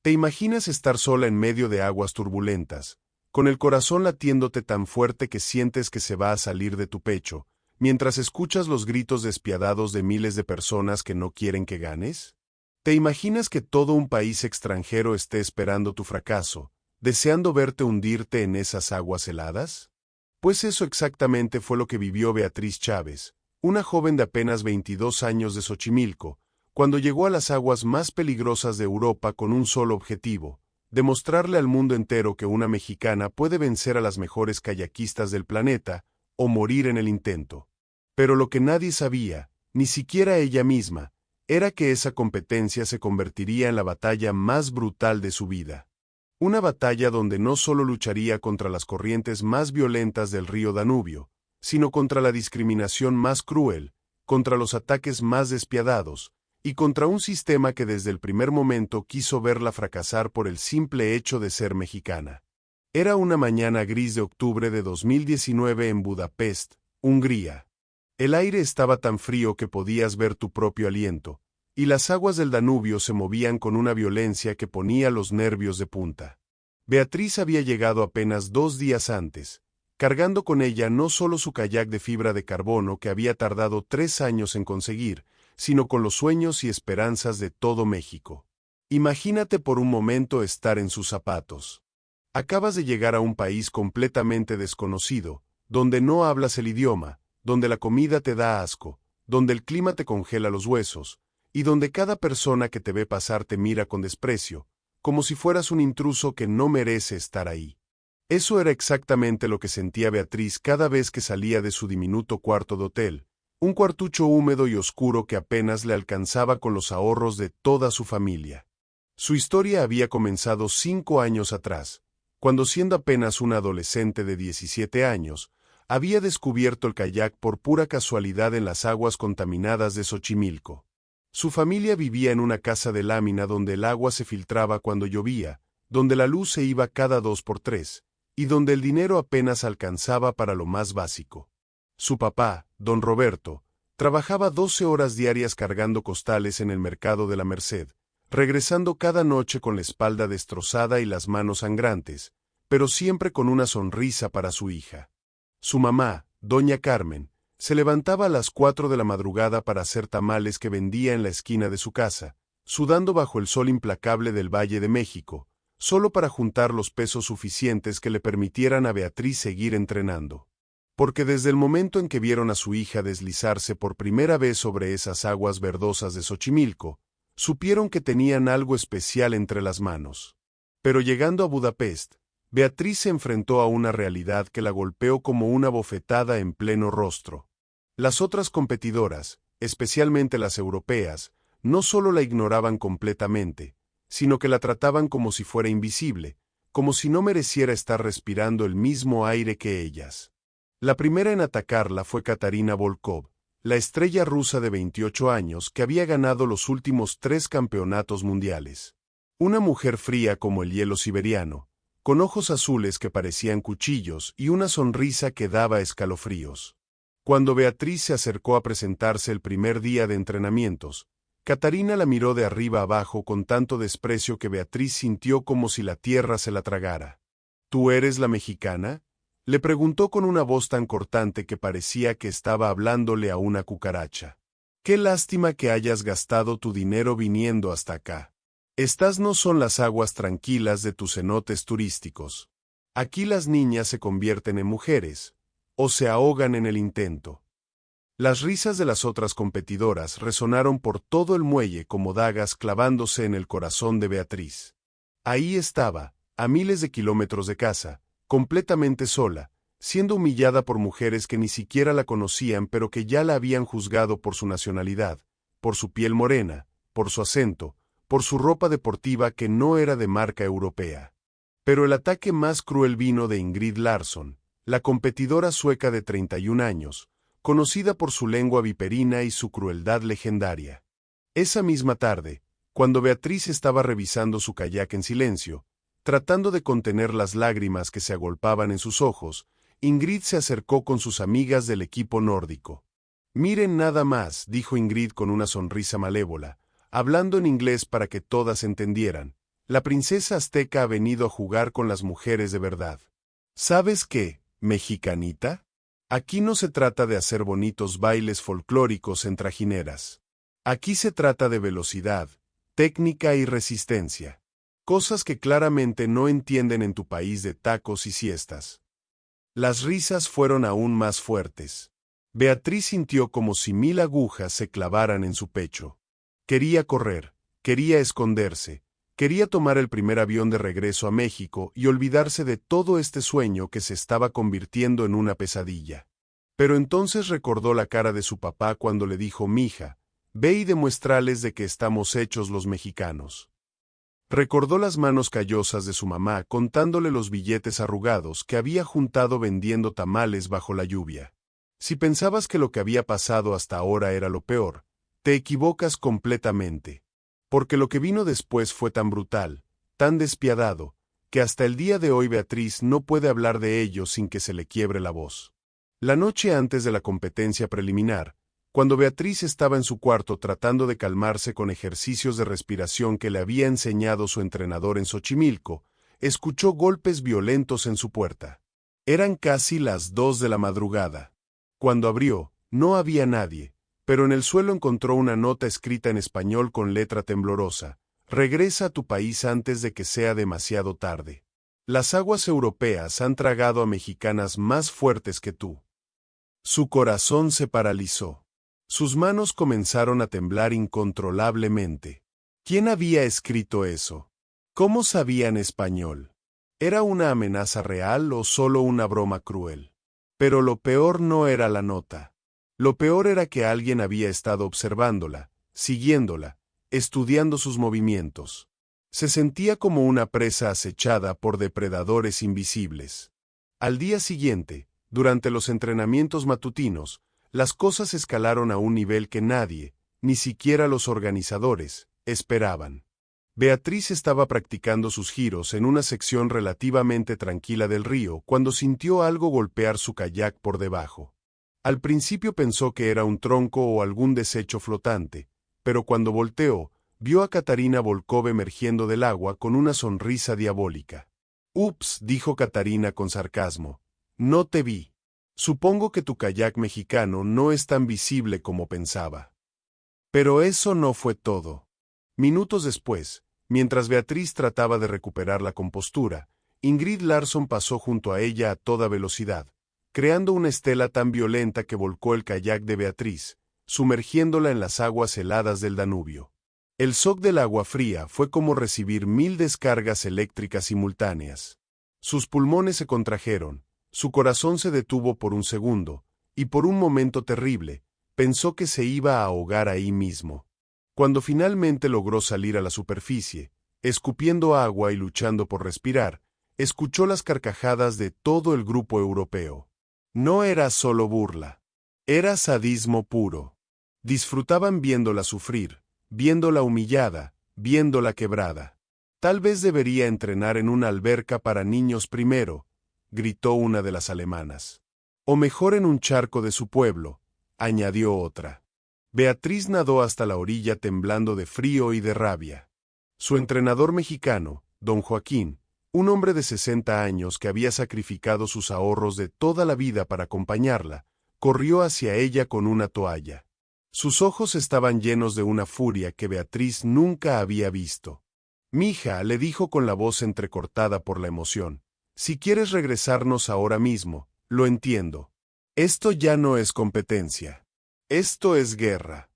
¿Te imaginas estar sola en medio de aguas turbulentas, con el corazón latiéndote tan fuerte que sientes que se va a salir de tu pecho, mientras escuchas los gritos despiadados de miles de personas que no quieren que ganes? ¿Te imaginas que todo un país extranjero esté esperando tu fracaso, deseando verte hundirte en esas aguas heladas? Pues eso exactamente fue lo que vivió Beatriz Chávez, una joven de apenas 22 años de Xochimilco, cuando llegó a las aguas más peligrosas de Europa con un solo objetivo: demostrarle al mundo entero que una mexicana puede vencer a las mejores kayakistas del planeta, o morir en el intento. Pero lo que nadie sabía, ni siquiera ella misma, era que esa competencia se convertiría en la batalla más brutal de su vida. Una batalla donde no solo lucharía contra las corrientes más violentas del río Danubio, sino contra la discriminación más cruel, contra los ataques más despiadados, y contra un sistema que desde el primer momento quiso verla fracasar por el simple hecho de ser mexicana. Era una mañana gris de octubre de 2019 en Budapest, Hungría. El aire estaba tan frío que podías ver tu propio aliento, y las aguas del Danubio se movían con una violencia que ponía los nervios de punta. Beatriz había llegado apenas 2 días antes, cargando con ella no solo su kayak de fibra de carbono que había tardado 3 años en conseguir, sino con los sueños y esperanzas de todo México. Imagínate por un momento estar en sus zapatos. Acabas de llegar a un país completamente desconocido, donde no hablas el idioma, donde la comida te da asco, donde el clima te congela los huesos, y donde cada persona que te ve pasar te mira con desprecio, como si fueras un intruso que no merece estar ahí. Eso era exactamente lo que sentía Beatriz cada vez que salía de su diminuto cuarto de hotel, un cuartucho húmedo y oscuro que apenas le alcanzaba con los ahorros de toda su familia. Su historia había comenzado 5 años atrás, cuando siendo apenas una adolescente de 17 años, había descubierto el kayak por pura casualidad en las aguas contaminadas de Xochimilco. Su familia vivía en una casa de lámina donde el agua se filtraba cuando llovía, donde la luz se iba cada 2 por 3, y donde el dinero apenas alcanzaba para lo más básico. Su papá, don Roberto, trabajaba 12 horas diarias cargando costales en el mercado de la Merced, regresando cada noche con la espalda destrozada y las manos sangrantes, pero siempre con una sonrisa para su hija. Su mamá, doña Carmen, se levantaba a las 4 de la madrugada para hacer tamales que vendía en la esquina de su casa, sudando bajo el sol implacable del Valle de México, solo para juntar los pesos suficientes que le permitieran a Beatriz seguir entrenando. Porque desde el momento en que vieron a su hija deslizarse por primera vez sobre esas aguas verdosas de Xochimilco, supieron que tenían algo especial entre las manos. Pero llegando a Budapest, Beatriz se enfrentó a una realidad que la golpeó como una bofetada en pleno rostro. Las otras competidoras, especialmente las europeas, no solo la ignoraban completamente, sino que la trataban como si fuera invisible, como si no mereciera estar respirando el mismo aire que ellas. La primera en atacarla fue Katarina Volkov, la estrella rusa de 28 años que había ganado los últimos 3 campeonatos mundiales. Una mujer fría como el hielo siberiano, con ojos azules que parecían cuchillos y una sonrisa que daba escalofríos. Cuando Beatriz se acercó a presentarse el primer día de entrenamientos, Katarina la miró de arriba abajo con tanto desprecio que Beatriz sintió como si la tierra se la tragara. ¿Tú eres la mexicana?, le preguntó con una voz tan cortante que parecía que estaba hablándole a una cucaracha. Qué lástima que hayas gastado tu dinero viniendo hasta acá. Estas no son las aguas tranquilas de tus cenotes turísticos. Aquí las niñas se convierten en mujeres, o se ahogan en el intento. Las risas de las otras competidoras resonaron por todo el muelle como dagas clavándose en el corazón de Beatriz. Ahí estaba, a miles de kilómetros de casa, completamente sola, siendo humillada por mujeres que ni siquiera la conocían pero que ya la habían juzgado por su nacionalidad, por su piel morena, por su acento, por su ropa deportiva que no era de marca europea. Pero el ataque más cruel vino de Ingrid Larsson, la competidora sueca de 31 años, conocida por su lengua viperina y su crueldad legendaria. Esa misma tarde, cuando Beatriz estaba revisando su kayak en silencio, tratando de contener las lágrimas que se agolpaban en sus ojos, Ingrid se acercó con sus amigas del equipo nórdico. Miren nada más, dijo Ingrid con una sonrisa malévola, hablando en inglés para que todas entendieran. La princesa azteca ha venido a jugar con las mujeres de verdad. ¿Sabes qué, mexicanita? Aquí no se trata de hacer bonitos bailes folclóricos en trajineras. Aquí se trata de velocidad, técnica y resistencia. Cosas que claramente no entienden en tu país de tacos y siestas. Las risas fueron aún más fuertes. Beatriz sintió como si 1000 agujas se clavaran en su pecho. Quería correr, quería esconderse, quería tomar el primer avión de regreso a México y olvidarse de todo este sueño que se estaba convirtiendo en una pesadilla. Pero entonces recordó la cara de su papá cuando le dijo: «Mija, ve y demuéstrales de que estamos hechos los mexicanos». Recordó las manos callosas de su mamá contándole los billetes arrugados que había juntado vendiendo tamales bajo la lluvia. Si pensabas que lo que había pasado hasta ahora era lo peor, te equivocas completamente. Porque lo que vino después fue tan brutal, tan despiadado, que hasta el día de hoy Beatriz no puede hablar de ello sin que se le quiebre la voz. La noche antes de la competencia preliminar, cuando Beatriz estaba en su cuarto tratando de calmarse con ejercicios de respiración que le había enseñado su entrenador en Xochimilco, escuchó golpes violentos en su puerta. Eran casi las 2 de la madrugada. Cuando abrió, no había nadie, pero en el suelo encontró una nota escrita en español con letra temblorosa: «Regresa a tu país antes de que sea demasiado tarde. Las aguas europeas han tragado a mexicanas más fuertes que tú». Su corazón se paralizó. Sus manos comenzaron a temblar incontrolablemente. ¿Quién había escrito eso? ¿Cómo sabían español? ¿Era una amenaza real o solo una broma cruel? Pero lo peor no era la nota. Lo peor era que alguien había estado observándola, siguiéndola, estudiando sus movimientos. Se sentía como una presa acechada por depredadores invisibles. Al día siguiente, durante los entrenamientos matutinos, las cosas escalaron a un nivel que nadie, ni siquiera los organizadores, esperaban. Beatriz estaba practicando sus giros en una sección relativamente tranquila del río cuando sintió algo golpear su kayak por debajo. Al principio pensó que era un tronco o algún desecho flotante, pero cuando volteó, vio a Catarina Volkov emergiendo del agua con una sonrisa diabólica. «Ups», dijo Catarina con sarcasmo, «no te vi. Supongo que tu kayak mexicano no es tan visible como pensaba». Pero eso no fue todo. Minutos después, mientras Beatriz trataba de recuperar la compostura, Ingrid Larsson pasó junto a ella a toda velocidad, creando una estela tan violenta que volcó el kayak de Beatriz, sumergiéndola en las aguas heladas del Danubio. El shock del agua fría fue como recibir 1000 descargas eléctricas simultáneas. Sus pulmones se contrajeron, su corazón se detuvo por un segundo, y por un momento terrible, pensó que se iba a ahogar ahí mismo. Cuando finalmente logró salir a la superficie, escupiendo agua y luchando por respirar, escuchó las carcajadas de todo el grupo europeo. No era solo burla. Era sadismo puro. Disfrutaban viéndola sufrir, viéndola humillada, viéndola quebrada. «Tal vez debería entrenar en una alberca para niños primero», gritó una de las alemanas. «O mejor en un charco de su pueblo», añadió otra. Beatriz nadó hasta la orilla temblando de frío y de rabia. Su entrenador mexicano, don Joaquín, un hombre de 60 años que había sacrificado sus ahorros de toda la vida para acompañarla, corrió hacia ella con una toalla. Sus ojos estaban llenos de una furia que Beatriz nunca había visto. «Mija», le dijo con la voz entrecortada por la emoción, «si quieres regresarnos ahora mismo, lo entiendo. Esto ya no es competencia. Esto es guerra».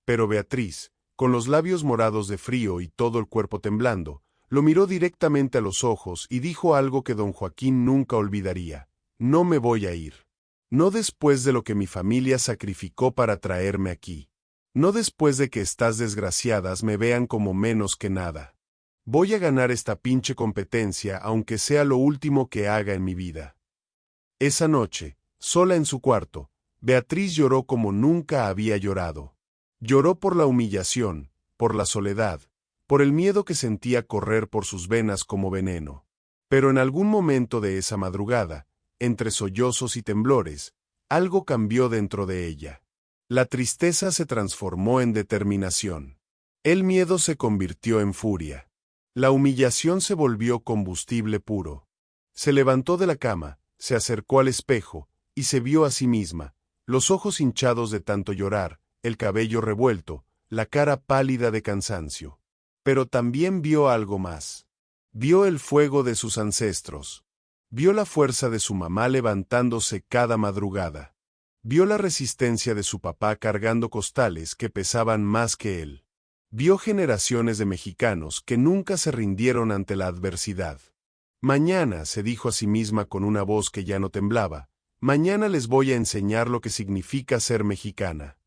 Pero Beatriz, con los labios morados de frío y todo el cuerpo temblando, lo miró directamente a los ojos y dijo algo que don Joaquín nunca olvidaría: «No me voy a ir. No después de lo que mi familia sacrificó para traerme aquí. No después de que estas desgraciadas me vean como menos que nada. Voy a ganar esta pinche competencia aunque sea lo último que haga en mi vida». Esa noche, sola en su cuarto, Beatriz lloró como nunca había llorado. Lloró por la humillación, por la soledad, por el miedo que sentía correr por sus venas como veneno. Pero en algún momento de esa madrugada, entre sollozos y temblores, algo cambió dentro de ella. La tristeza se transformó en determinación. El miedo se convirtió en furia. La humillación se volvió combustible puro. Se levantó de la cama, se acercó al espejo, y se vio a sí misma, los ojos hinchados de tanto llorar, el cabello revuelto, la cara pálida de cansancio. Pero también vio algo más. Vio el fuego de sus ancestros. Vio la fuerza de su mamá levantándose cada madrugada. Vio la resistencia de su papá cargando costales que pesaban más que él. Vio generaciones de mexicanos que nunca se rindieron ante la adversidad. Mañana, se dijo a sí misma con una voz que ya no temblaba, mañana les voy a enseñar lo que significa ser mexicana.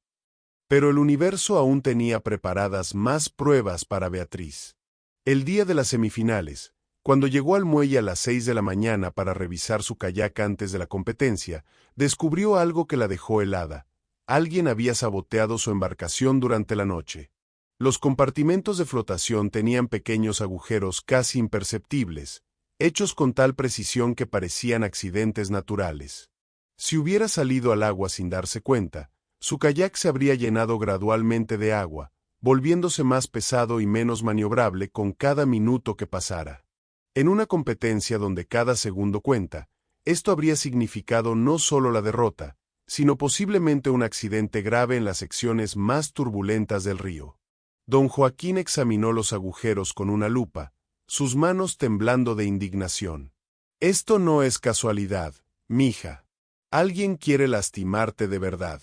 Pero el universo aún tenía preparadas más pruebas para Beatriz. El día de las semifinales, cuando llegó al muelle a las 6 de la mañana para revisar su kayak antes de la competencia, descubrió algo que la dejó helada. Alguien había saboteado su embarcación durante la noche. Los compartimentos de flotación tenían pequeños agujeros casi imperceptibles, hechos con tal precisión que parecían accidentes naturales. Si hubiera salido al agua sin darse cuenta, su kayak se habría llenado gradualmente de agua, volviéndose más pesado y menos maniobrable con cada minuto que pasara. En una competencia donde cada segundo cuenta, esto habría significado no solo la derrota, sino posiblemente un accidente grave en las secciones más turbulentas del río. Don Joaquín examinó los agujeros con una lupa, sus manos temblando de indignación. Esto no es casualidad, mija. Alguien quiere lastimarte de verdad.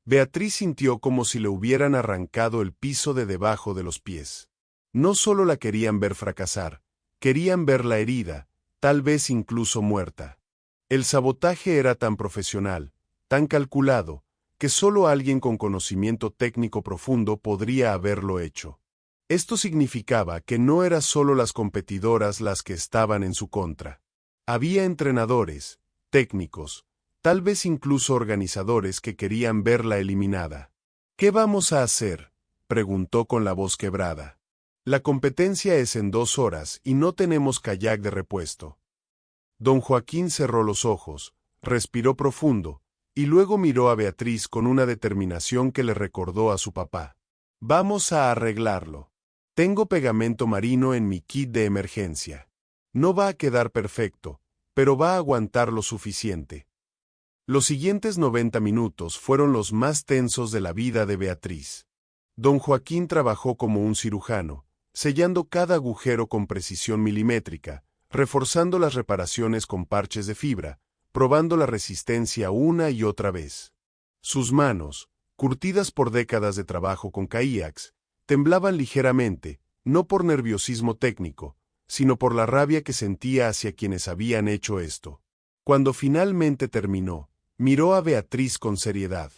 Beatriz sintió como si le hubieran arrancado el piso de debajo de los pies. No solo la querían ver fracasar, querían verla herida, tal vez incluso muerta. El sabotaje era tan profesional, tan calculado, que solo alguien con conocimiento técnico profundo podría haberlo hecho. Esto significaba que no eran solo las competidoras las que estaban en su contra. Había entrenadores, técnicos, tal vez incluso organizadores que querían verla eliminada. ¿Qué vamos a hacer?, preguntó con la voz quebrada. La competencia es en 2 horas y no tenemos kayak de repuesto. Don Joaquín cerró los ojos, respiró profundo, y luego miró a Beatriz con una determinación que le recordó a su papá. Vamos a arreglarlo. Tengo pegamento marino en mi kit de emergencia. No va a quedar perfecto, pero va a aguantar lo suficiente. Los siguientes 90 minutos fueron los más tensos de la vida de Beatriz. Don Joaquín trabajó como un cirujano, sellando cada agujero con precisión milimétrica, reforzando las reparaciones con parches de fibra, probando la resistencia una y otra vez. Sus manos, curtidas por décadas de trabajo con kayaks, temblaban ligeramente, no por nerviosismo técnico, sino por la rabia que sentía hacia quienes habían hecho esto. Cuando finalmente terminó, miró a Beatriz con seriedad.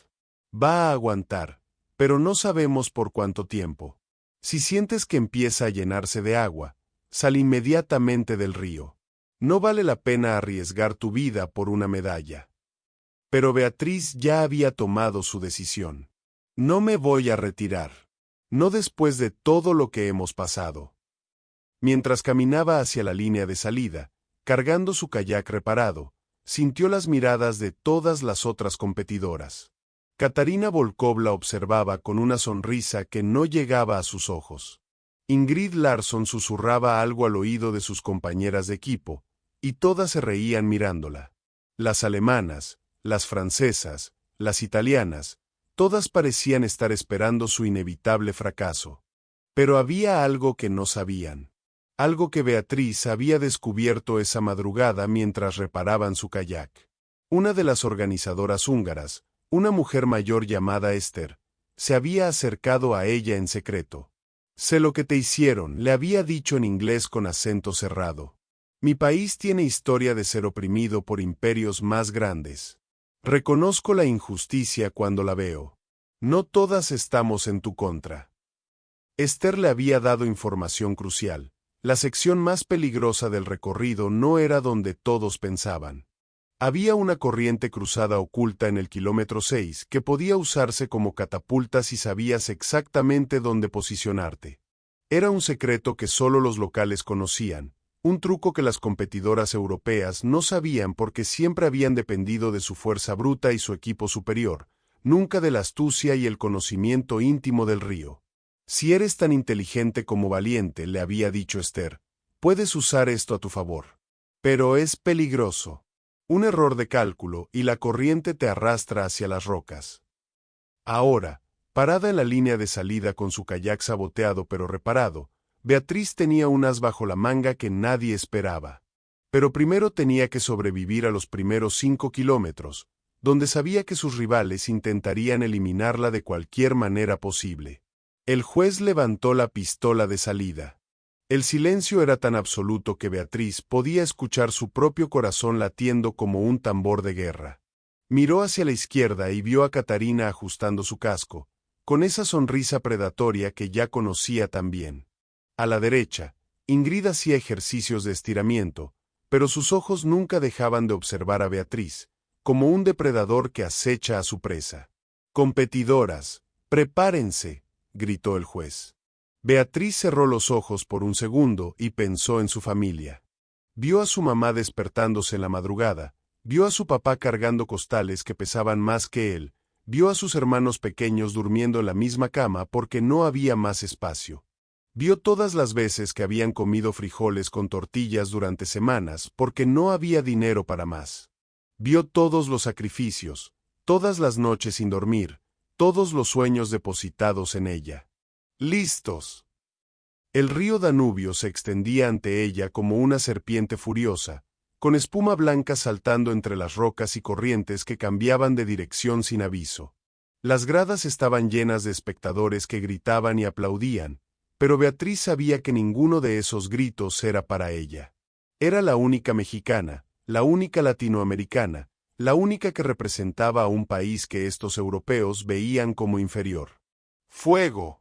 Va a aguantar, pero no sabemos por cuánto tiempo. Si sientes que empieza a llenarse de agua, sal inmediatamente del río. No vale la pena arriesgar tu vida por una medalla. Pero Beatriz ya había tomado su decisión. No me voy a retirar. No después de todo lo que hemos pasado. Mientras caminaba hacia la línea de salida, cargando su kayak reparado, sintió las miradas de todas las otras competidoras. Katarina Volkov la observaba con una sonrisa que no llegaba a sus ojos. Ingrid Larsson susurraba algo al oído de sus compañeras de equipo, y todas se reían mirándola. Las alemanas, las francesas, las italianas, todas parecían estar esperando su inevitable fracaso. Pero había algo que no sabían. Algo que Beatriz había descubierto esa madrugada mientras reparaban su kayak. Una de las organizadoras húngaras, una mujer mayor llamada Esther, se había acercado a ella en secreto. Sé lo que te hicieron, le había dicho en inglés con acento cerrado. Mi país tiene historia de ser oprimido por imperios más grandes. Reconozco la injusticia cuando la veo. No todas estamos en tu contra. Esther le había dado información crucial. La sección más peligrosa del recorrido no era donde todos pensaban. Había una corriente cruzada oculta en el kilómetro 6 que podía usarse como catapulta si sabías exactamente dónde posicionarte. Era un secreto que solo los locales conocían, un truco que las competidoras europeas no sabían porque siempre habían dependido de su fuerza bruta y su equipo superior, nunca de la astucia y el conocimiento íntimo del río. Si eres tan inteligente como valiente, le había dicho Esther, puedes usar esto a tu favor. Pero es peligroso. Un error de cálculo y la corriente te arrastra hacia las rocas. Ahora, parada en la línea de salida con su kayak saboteado pero reparado, Beatriz tenía un as bajo la manga que nadie esperaba. Pero primero tenía que sobrevivir a los primeros 5 kilómetros, donde sabía que sus rivales intentarían eliminarla de cualquier manera posible. El juez levantó la pistola de salida. El silencio era tan absoluto que Beatriz podía escuchar su propio corazón latiendo como un tambor de guerra. Miró hacia la izquierda y vio a Catarina ajustando su casco, con esa sonrisa predatoria que ya conocía tan bien. A la derecha, Ingrid hacía ejercicios de estiramiento, pero sus ojos nunca dejaban de observar a Beatriz, como un depredador que acecha a su presa. «Competidoras, prepárense», gritó el juez. Beatriz cerró los ojos por un segundo y pensó en su familia. Vio a su mamá despertándose en la madrugada, vio a su papá cargando costales que pesaban más que él, vio a sus hermanos pequeños durmiendo en la misma cama porque no había más espacio. Vio todas las veces que habían comido frijoles con tortillas durante semanas porque no había dinero para más. Vio todos los sacrificios, todas las noches sin dormir, todos los sueños depositados en ella. ¡Listos! El río Danubio se extendía ante ella como una serpiente furiosa, con espuma blanca saltando entre las rocas y corrientes que cambiaban de dirección sin aviso. Las gradas estaban llenas de espectadores que gritaban y aplaudían, pero Beatriz sabía que ninguno de esos gritos era para ella. Era la única mexicana, la única latinoamericana, la única que representaba a un país que estos europeos veían como inferior. ¡Fuego!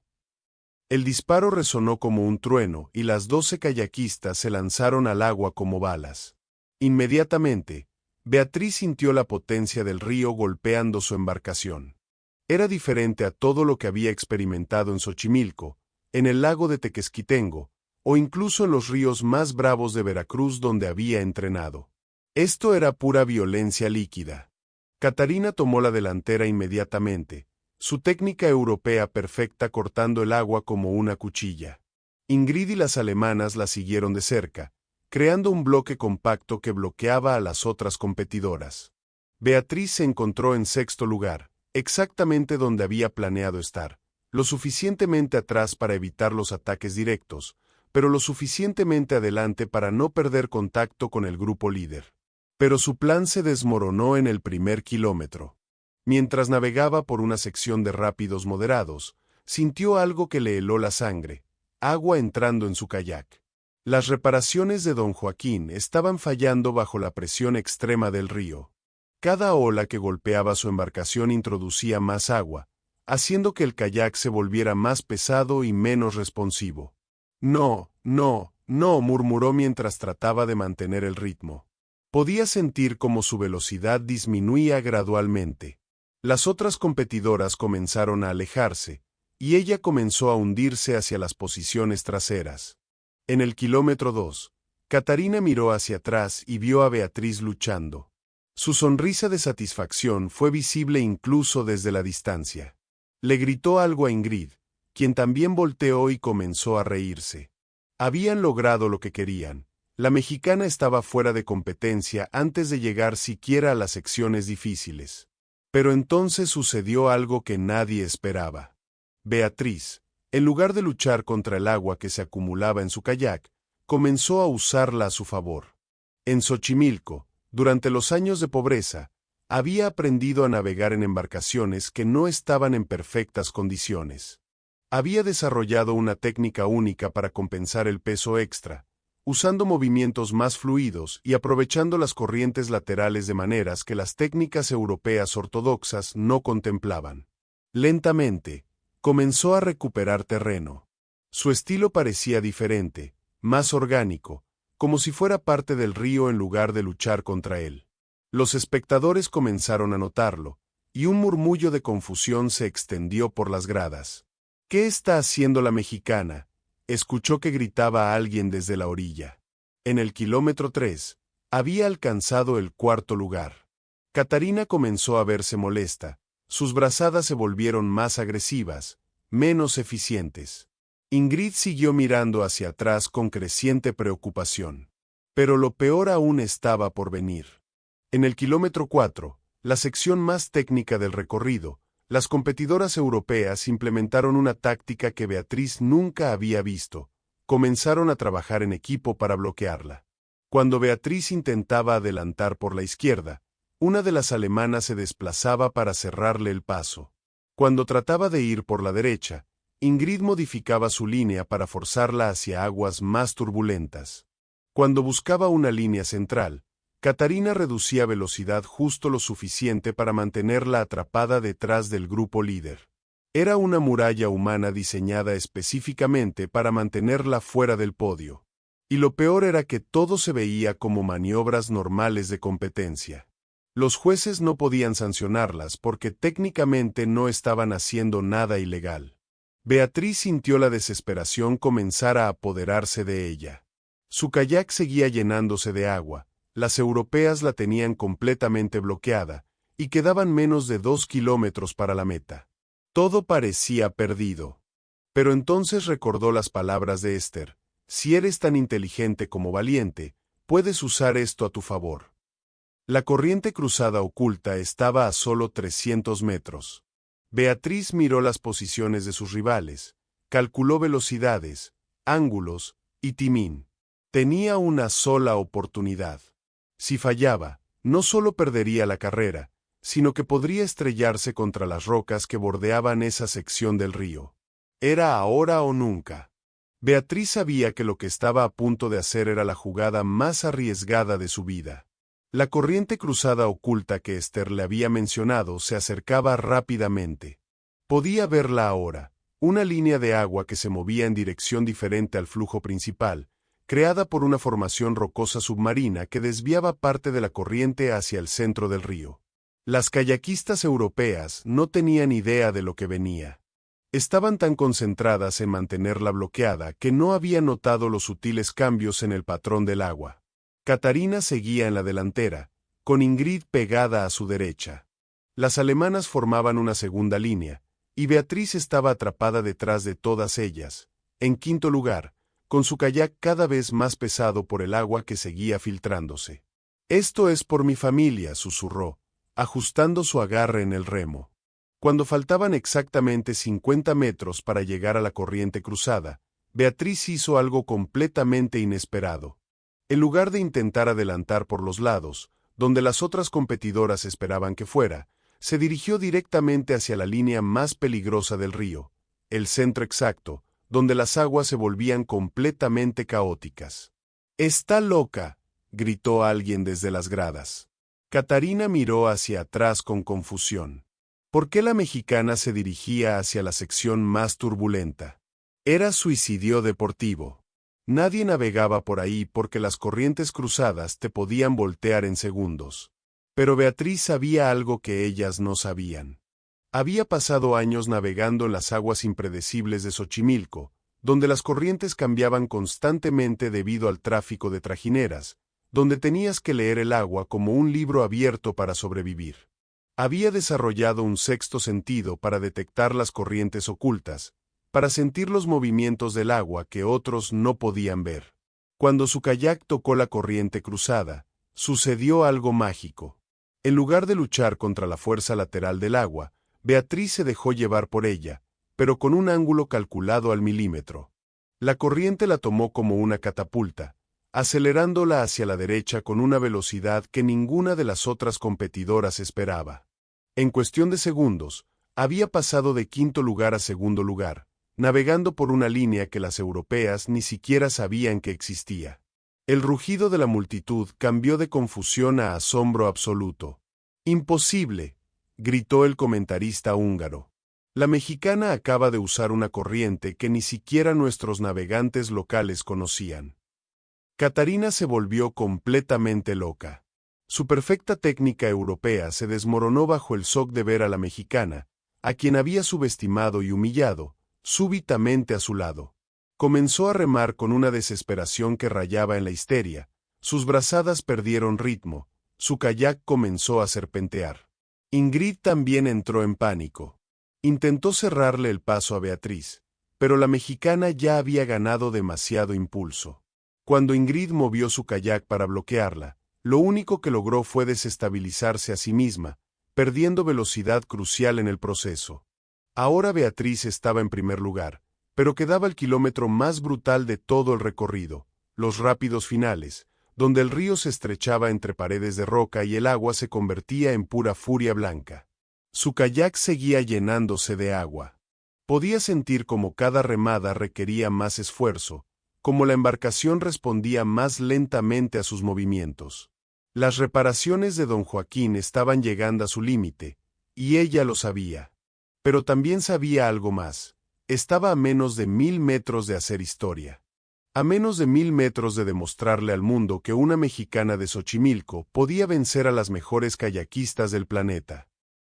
El disparo resonó como un trueno y las 12 kayakistas se lanzaron al agua como balas. Inmediatamente, Beatriz sintió la potencia del río golpeando su embarcación. Era diferente a todo lo que había experimentado en Xochimilco, en el lago de Tequesquitengo, o incluso en los ríos más bravos de Veracruz donde había entrenado. Esto era pura violencia líquida. Catarina tomó la delantera inmediatamente, su técnica europea perfecta cortando el agua como una cuchilla. Ingrid y las alemanas la siguieron de cerca, creando un bloque compacto que bloqueaba a las otras competidoras. Beatriz se encontró en sexto lugar, exactamente donde había planeado estar, lo suficientemente atrás para evitar los ataques directos, pero lo suficientemente adelante para no perder contacto con el grupo líder. Pero su plan se desmoronó en el primer kilómetro. Mientras navegaba por una sección de rápidos moderados, sintió algo que le heló la sangre, agua entrando en su kayak. Las reparaciones de don Joaquín estaban fallando bajo la presión extrema del río. Cada ola que golpeaba su embarcación introducía más agua, haciendo que el kayak se volviera más pesado y menos responsivo. No, no, no, murmuró mientras trataba de mantener el ritmo. Podía sentir cómo su velocidad disminuía gradualmente. Las otras competidoras comenzaron a alejarse, y ella comenzó a hundirse hacia las posiciones traseras. En el kilómetro 2, Catarina miró hacia atrás y vio a Beatriz luchando. Su sonrisa de satisfacción fue visible incluso desde la distancia. Le gritó algo a Ingrid, quien también volteó y comenzó a reírse. Habían logrado lo que querían. La mexicana estaba fuera de competencia antes de llegar siquiera a las secciones difíciles. Pero entonces sucedió algo que nadie esperaba. Beatriz, en lugar de luchar contra el agua que se acumulaba en su kayak, comenzó a usarla a su favor. En Xochimilco, durante los años de pobreza, había aprendido a navegar en embarcaciones que no estaban en perfectas condiciones. Había desarrollado una técnica única para compensar el peso extra, usando movimientos más fluidos y aprovechando las corrientes laterales de maneras que las técnicas europeas ortodoxas no contemplaban. Lentamente, comenzó a recuperar terreno. Su estilo parecía diferente, más orgánico, como si fuera parte del río en lugar de luchar contra él. Los espectadores comenzaron a notarlo, y un murmullo de confusión se extendió por las gradas. ¿Qué está haciendo la mexicana?, escuchó que gritaba a alguien desde la orilla. En el kilómetro 3, había alcanzado el cuarto lugar. Catarina comenzó a verse molesta, sus brazadas se volvieron más agresivas, menos eficientes. Ingrid siguió mirando hacia atrás con creciente preocupación. Pero lo peor aún estaba por venir. En el kilómetro 4, la sección más técnica del recorrido, las competidoras europeas implementaron una táctica que Beatriz nunca había visto. Comenzaron a trabajar en equipo para bloquearla. Cuando Beatriz intentaba adelantar por la izquierda, una de las alemanas se desplazaba para cerrarle el paso. Cuando trataba de ir por la derecha, Ingrid modificaba su línea para forzarla hacia aguas más turbulentas. Cuando buscaba una línea central, Catarina reducía velocidad justo lo suficiente para mantenerla atrapada detrás del grupo líder. Era una muralla humana diseñada específicamente para mantenerla fuera del podio. Y lo peor era que todo se veía como maniobras normales de competencia. Los jueces no podían sancionarlas porque técnicamente no estaban haciendo nada ilegal. Beatriz sintió la desesperación comenzar a apoderarse de ella. Su kayak seguía llenándose de agua, las europeas la tenían completamente bloqueada, y quedaban menos de 2 kilómetros para la meta. Todo parecía perdido. Pero entonces recordó las palabras de Esther: si eres tan inteligente como valiente, puedes usar esto a tu favor. La corriente cruzada oculta estaba a solo 300 metros. Beatriz miró las posiciones de sus rivales, calculó velocidades, ángulos y timing. Tenía una sola oportunidad. Si fallaba, no solo perdería la carrera, sino que podría estrellarse contra las rocas que bordeaban esa sección del río. Era ahora o nunca. Beatriz sabía que lo que estaba a punto de hacer era la jugada más arriesgada de su vida. La corriente cruzada oculta que Esther le había mencionado se acercaba rápidamente. Podía verla ahora, una línea de agua que se movía en dirección diferente al flujo principal, creada por una formación rocosa submarina que desviaba parte de la corriente hacia el centro del río. Las kayakistas europeas no tenían idea de lo que venía. Estaban tan concentradas en mantenerla bloqueada que no habían notado los sutiles cambios en el patrón del agua. Catarina seguía en la delantera, con Ingrid pegada a su derecha. Las alemanas formaban una segunda línea, y Beatriz estaba atrapada detrás de todas ellas, en quinto lugar, con su kayak cada vez más pesado por el agua que seguía filtrándose. «Esto es por mi familia», susurró, ajustando su agarre en el remo. Cuando faltaban exactamente 50 metros para llegar a la corriente cruzada, Beatriz hizo algo completamente inesperado. En lugar de intentar adelantar por los lados, donde las otras competidoras esperaban que fuera, se dirigió directamente hacia la línea más peligrosa del río, el centro exacto, donde las aguas se volvían completamente caóticas. «¡Está loca!», gritó alguien desde las gradas. Catarina miró hacia atrás con confusión. ¿Por qué la mexicana se dirigía hacia la sección más turbulenta? Era suicidio deportivo. Nadie navegaba por ahí porque las corrientes cruzadas te podían voltear en segundos. Pero Beatriz sabía algo que ellas no sabían. Había pasado años navegando en las aguas impredecibles de Xochimilco, donde las corrientes cambiaban constantemente debido al tráfico de trajineras, donde tenías que leer el agua como un libro abierto para sobrevivir. Había desarrollado un sexto sentido para detectar las corrientes ocultas, para sentir los movimientos del agua que otros no podían ver. Cuando su kayak tocó la corriente cruzada, sucedió algo mágico. En lugar de luchar contra la fuerza lateral del agua, Beatriz se dejó llevar por ella, pero con un ángulo calculado al milímetro. La corriente la tomó como una catapulta, acelerándola hacia la derecha con una velocidad que ninguna de las otras competidoras esperaba. En cuestión de segundos, había pasado de quinto lugar a segundo lugar, navegando por una línea que las europeas ni siquiera sabían que existía. El rugido de la multitud cambió de confusión a asombro absoluto. «¡Imposible!», gritó el comentarista húngaro. «La mexicana acaba de usar una corriente que ni siquiera nuestros navegantes locales conocían». Catarina se volvió completamente loca. Su perfecta técnica europea se desmoronó bajo el shock de ver a la mexicana, a quien había subestimado y humillado, súbitamente a su lado. Comenzó a remar con una desesperación que rayaba en la histeria, sus brazadas perdieron ritmo, su kayak comenzó a serpentear. Ingrid también entró en pánico. Intentó cerrarle el paso a Beatriz, pero la mexicana ya había ganado demasiado impulso. Cuando Ingrid movió su kayak para bloquearla, lo único que logró fue desestabilizarse a sí misma, perdiendo velocidad crucial en el proceso. Ahora Beatriz estaba en primer lugar, pero quedaba el kilómetro más brutal de todo el recorrido, los rápidos finales, donde el río se estrechaba entre paredes de roca y el agua se convertía en pura furia blanca. Su kayak seguía llenándose de agua. Podía sentir cómo cada remada requería más esfuerzo, como la embarcación respondía más lentamente a sus movimientos. Las reparaciones de don Joaquín estaban llegando a su límite, y ella lo sabía. Pero también sabía algo más. Estaba a menos de 1000 metros de hacer historia. A menos de 1000 metros de demostrarle al mundo que una mexicana de Xochimilco podía vencer a las mejores kayakistas del planeta.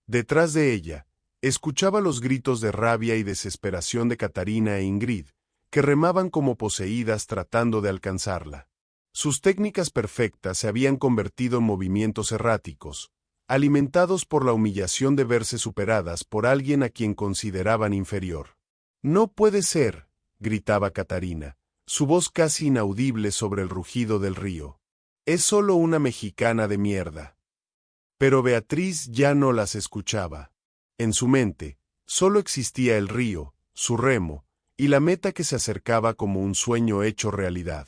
Detrás de ella, escuchaba los gritos de rabia y desesperación de Catarina e Ingrid, que remaban como poseídas tratando de alcanzarla. Sus técnicas perfectas se habían convertido en movimientos erráticos, alimentados por la humillación de verse superadas por alguien a quien consideraban inferior. «No puede ser», gritaba Catarina, su voz casi inaudible sobre el rugido del río. «Es solo una mexicana de mierda». Pero Beatriz ya no las escuchaba. En su mente, solo existía el río, su remo, y la meta que se acercaba como un sueño hecho realidad.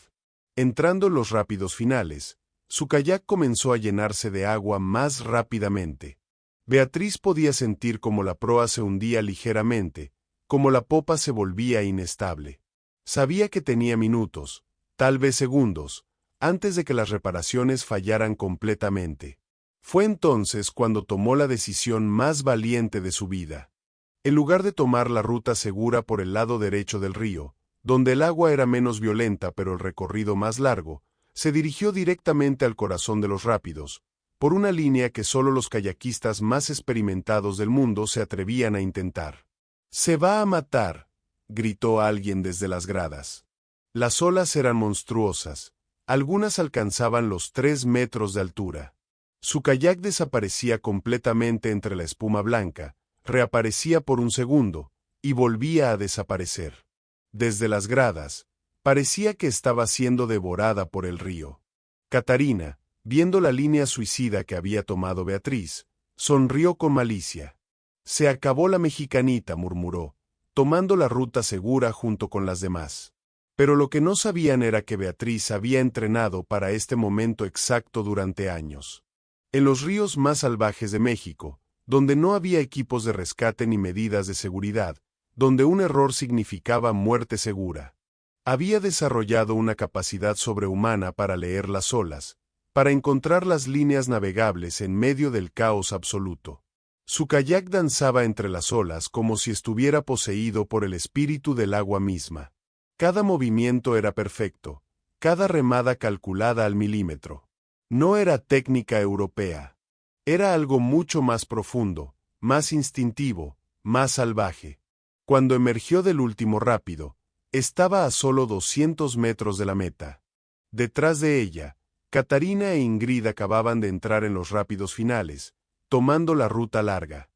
Entrando en los rápidos finales, su kayak comenzó a llenarse de agua más rápidamente. Beatriz podía sentir cómo la proa se hundía ligeramente, cómo la popa se volvía inestable. Sabía que tenía minutos, tal vez segundos, antes de que las reparaciones fallaran completamente. Fue entonces cuando tomó la decisión más valiente de su vida. En lugar de tomar la ruta segura por el lado derecho del río, donde el agua era menos violenta pero el recorrido más largo, se dirigió directamente al corazón de los rápidos, por una línea que solo los kayakistas más experimentados del mundo se atrevían a intentar. «¡Se va a matar!», gritó alguien desde las gradas. Las olas eran monstruosas, algunas alcanzaban los 3 metros de altura. Su kayak desaparecía completamente entre la espuma blanca, reaparecía por un segundo, y volvía a desaparecer. Desde las gradas, parecía que estaba siendo devorada por el río. Catarina, viendo la línea suicida que había tomado Beatriz, sonrió con malicia. «Se acabó la mexicanita», murmuró, tomando la ruta segura junto con las demás. Pero lo que no sabían era que Beatriz había entrenado para este momento exacto durante años. En los ríos más salvajes de México, donde no había equipos de rescate ni medidas de seguridad, donde un error significaba muerte segura. Había desarrollado una capacidad sobrehumana para leer las olas, para encontrar las líneas navegables en medio del caos absoluto. Su kayak danzaba entre las olas como si estuviera poseído por el espíritu del agua misma. Cada movimiento era perfecto, cada remada calculada al milímetro. No era técnica europea. Era algo mucho más profundo, más instintivo, más salvaje. Cuando emergió del último rápido, estaba a solo 200 metros de la meta. Detrás de ella, Catarina e Ingrid acababan de entrar en los rápidos finales, tomando la ruta larga.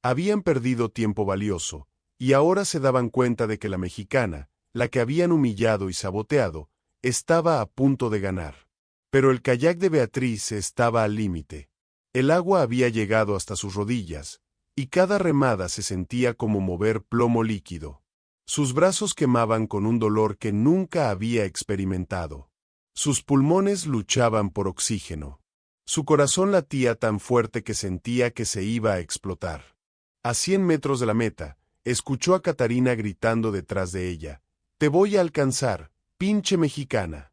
Habían perdido tiempo valioso, y ahora se daban cuenta de que la mexicana, la que habían humillado y saboteado, estaba a punto de ganar. Pero el kayak de Beatriz estaba al límite. El agua había llegado hasta sus rodillas, y cada remada se sentía como mover plomo líquido. Sus brazos quemaban con un dolor que nunca había experimentado. Sus pulmones luchaban por oxígeno. Su corazón latía tan fuerte que sentía que se iba a explotar. A 100 metros de la meta, escuchó a Catarina gritando detrás de ella: «Te voy a alcanzar, pinche mexicana».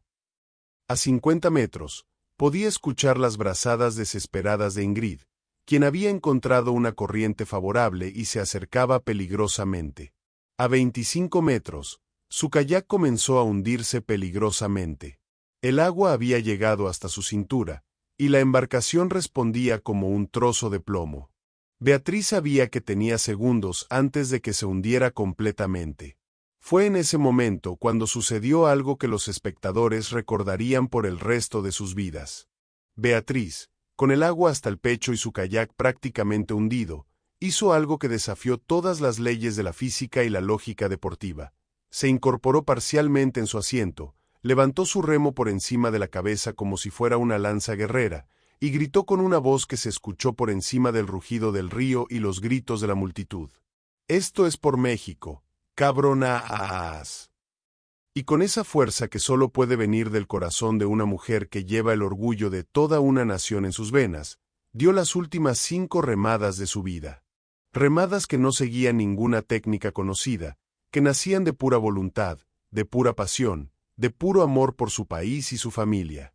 A 50 metros, podía escuchar las brazadas desesperadas de Ingrid, quien había encontrado una corriente favorable y se acercaba peligrosamente. A 25 metros, su kayak comenzó a hundirse peligrosamente. El agua había llegado hasta su cintura, y la embarcación respondía como un trozo de plomo. Beatriz sabía que tenía segundos antes de que se hundiera completamente. Fue en ese momento cuando sucedió algo que los espectadores recordarían por el resto de sus vidas. Beatriz, con el agua hasta el pecho y su kayak prácticamente hundido, hizo algo que desafió todas las leyes de la física y la lógica deportiva. Se incorporó parcialmente en su asiento, levantó su remo por encima de la cabeza como si fuera una lanza guerrera, y gritó con una voz que se escuchó por encima del rugido del río y los gritos de la multitud. «Esto es por México, cabronas». Y con esa fuerza que solo puede venir del corazón de una mujer que lleva el orgullo de toda una nación en sus venas, dio las últimas 5 remadas de su vida. Remadas que no seguían ninguna técnica conocida, que nacían de pura voluntad, de pura pasión, de puro amor por su país y su familia.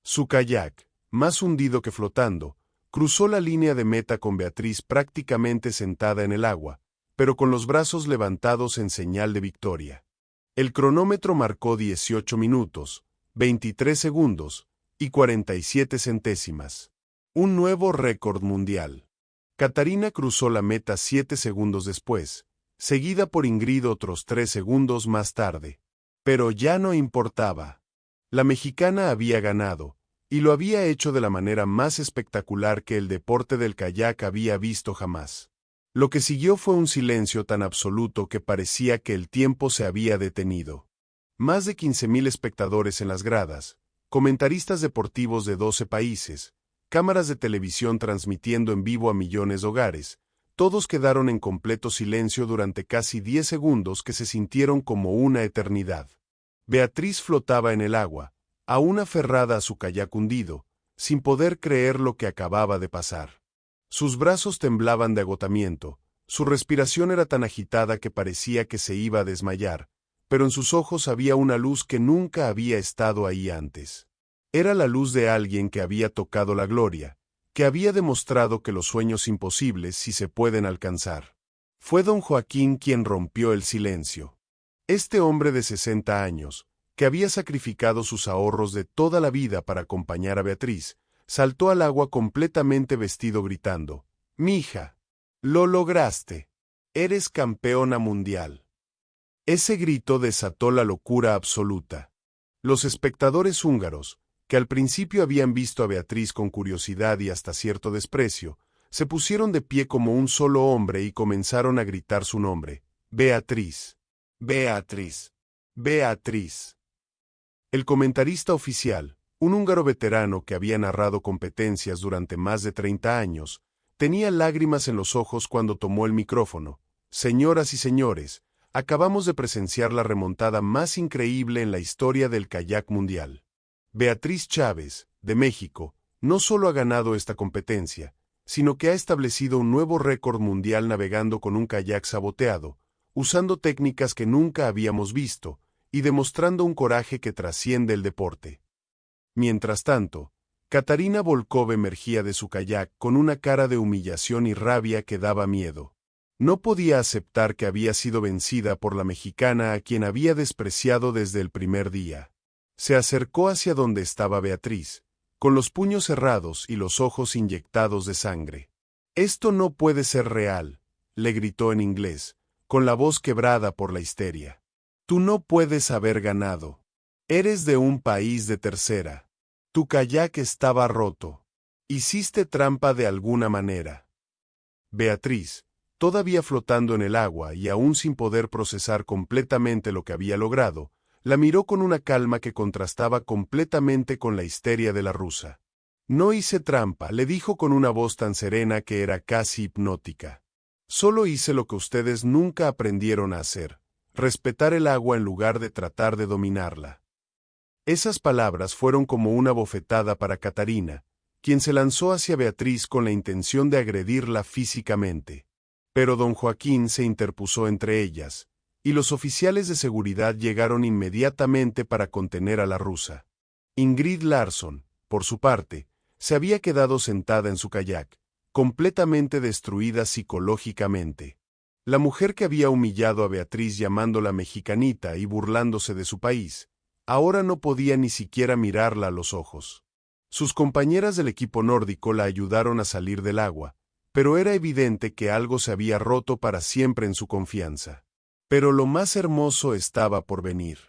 Su kayak, más hundido que flotando, cruzó la línea de meta con Beatriz prácticamente sentada en el agua, pero con los brazos levantados en señal de victoria. El cronómetro marcó 18 minutos, 23 segundos y 47 centésimas. Un nuevo récord mundial. Catarina cruzó la meta 7 segundos después, seguida por Ingrid otros 3 segundos más tarde. Pero ya no importaba. La mexicana había ganado, y lo había hecho de la manera más espectacular que el deporte del kayak había visto jamás. Lo que siguió fue un silencio tan absoluto que parecía que el tiempo se había detenido. Más de 15,000 espectadores en las gradas, comentaristas deportivos de 12 países, cámaras de televisión transmitiendo en vivo a millones de hogares, todos quedaron en completo silencio durante casi 10 segundos que se sintieron como una eternidad. Beatriz flotaba en el agua, aún aferrada a su kayak hundido, sin poder creer lo que acababa de pasar. Sus brazos temblaban de agotamiento, su respiración era tan agitada que parecía que se iba a desmayar, pero en sus ojos había una luz que nunca había estado ahí antes. Era la luz de alguien que había tocado la gloria, que había demostrado que los sueños imposibles sí se pueden alcanzar. Fue don Joaquín quien rompió el silencio. Este hombre de 60 años, que había sacrificado sus ahorros de toda la vida para acompañar a Beatriz, saltó al agua completamente vestido gritando: «Mija, lo lograste. Eres campeona mundial». Ese grito desató la locura absoluta. Los espectadores húngaros, que al principio habían visto a Beatriz con curiosidad y hasta cierto desprecio, se pusieron de pie como un solo hombre y comenzaron a gritar su nombre: «Beatriz, Beatriz, Beatriz». El comentarista oficial, un húngaro veterano que había narrado competencias durante más de 30 años, tenía lágrimas en los ojos cuando tomó el micrófono. «Señoras y señores, acabamos de presenciar la remontada más increíble en la historia del kayak mundial. Beatriz Chávez, de México, no solo ha ganado esta competencia, sino que ha establecido un nuevo récord mundial navegando con un kayak saboteado, usando técnicas que nunca habíamos visto, y demostrando un coraje que trasciende el deporte». Mientras tanto, Catarina Volkov emergía de su kayak con una cara de humillación y rabia que daba miedo. No podía aceptar que había sido vencida por la mexicana a quien había despreciado desde el primer día. Se acercó hacia donde estaba Beatriz, con los puños cerrados y los ojos inyectados de sangre. «Esto no puede ser real», le gritó en inglés, con la voz quebrada por la histeria. «Tú no puedes haber ganado. Eres de un país de tercera. Tu kayak estaba roto. Hiciste trampa de alguna manera». Beatriz, todavía flotando en el agua y aún sin poder procesar completamente lo que había logrado, la miró con una calma que contrastaba completamente con la histeria de la rusa. «No hice trampa», le dijo con una voz tan serena que era casi hipnótica. «Solo hice lo que ustedes nunca aprendieron a hacer, respetar el agua en lugar de tratar de dominarla». Esas palabras fueron como una bofetada para Catarina, quien se lanzó hacia Beatriz con la intención de agredirla físicamente. Pero don Joaquín se interpuso entre ellas, y los oficiales de seguridad llegaron inmediatamente para contener a la rusa. Ingrid Larsson, por su parte, se había quedado sentada en su kayak, completamente destruida psicológicamente. La mujer que había humillado a Beatriz llamándola mexicanita y burlándose de su país, ahora no podía ni siquiera mirarla a los ojos. Sus compañeras del equipo nórdico la ayudaron a salir del agua, pero era evidente que algo se había roto para siempre en su confianza. Pero lo más hermoso estaba por venir.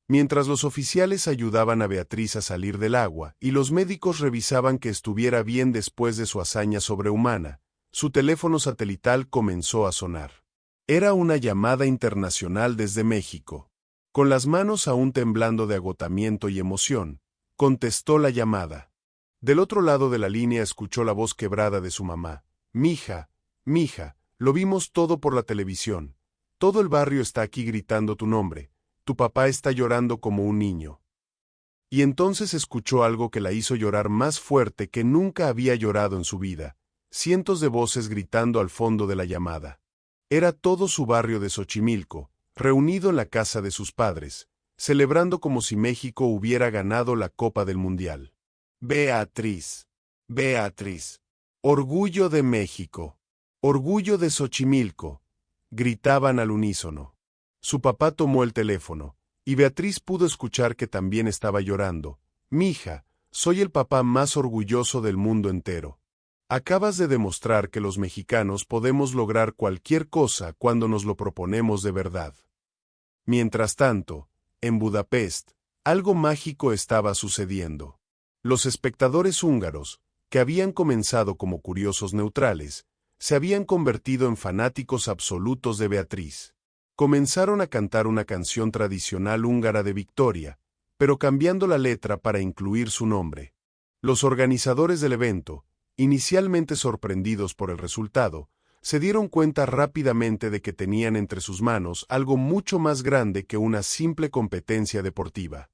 Mientras los oficiales ayudaban a Beatriz a salir del agua y los médicos revisaban que estuviera bien después de su hazaña sobrehumana, Su teléfono satelital comenzó a sonar. Era una llamada internacional desde México. Con las manos aún temblando de agotamiento y emoción, contestó la llamada. Del otro lado de la línea escuchó la voz quebrada de su mamá. Mija, lo vimos todo por la televisión. Todo el barrio está aquí gritando tu nombre. Tu papá está llorando como un niño. Y entonces escuchó algo que la hizo llorar más fuerte que nunca había llorado en su vida. Cientos de voces gritando al fondo de la llamada. Era todo su barrio de Xochimilco, reunido en la casa de sus padres, celebrando como si México hubiera ganado la Copa del Mundial. Beatriz. Orgullo de México. Orgullo de Xochimilco. Gritaban al unísono. Su papá tomó el teléfono, y Beatriz pudo escuchar que también estaba llorando. Mija, soy el papá más orgulloso del mundo entero. Acabas de demostrar que los mexicanos podemos lograr cualquier cosa cuando nos lo proponemos de verdad. Mientras tanto, en Budapest, algo mágico estaba sucediendo. Los espectadores húngaros, que habían comenzado como curiosos neutrales, se habían convertido en fanáticos absolutos de Beatriz. Comenzaron a cantar una canción tradicional húngara de victoria, pero cambiando la letra para incluir su nombre. Los organizadores del evento, inicialmente sorprendidos por el resultado, se dieron cuenta rápidamente de que tenían entre sus manos algo mucho más grande que una simple competencia deportiva.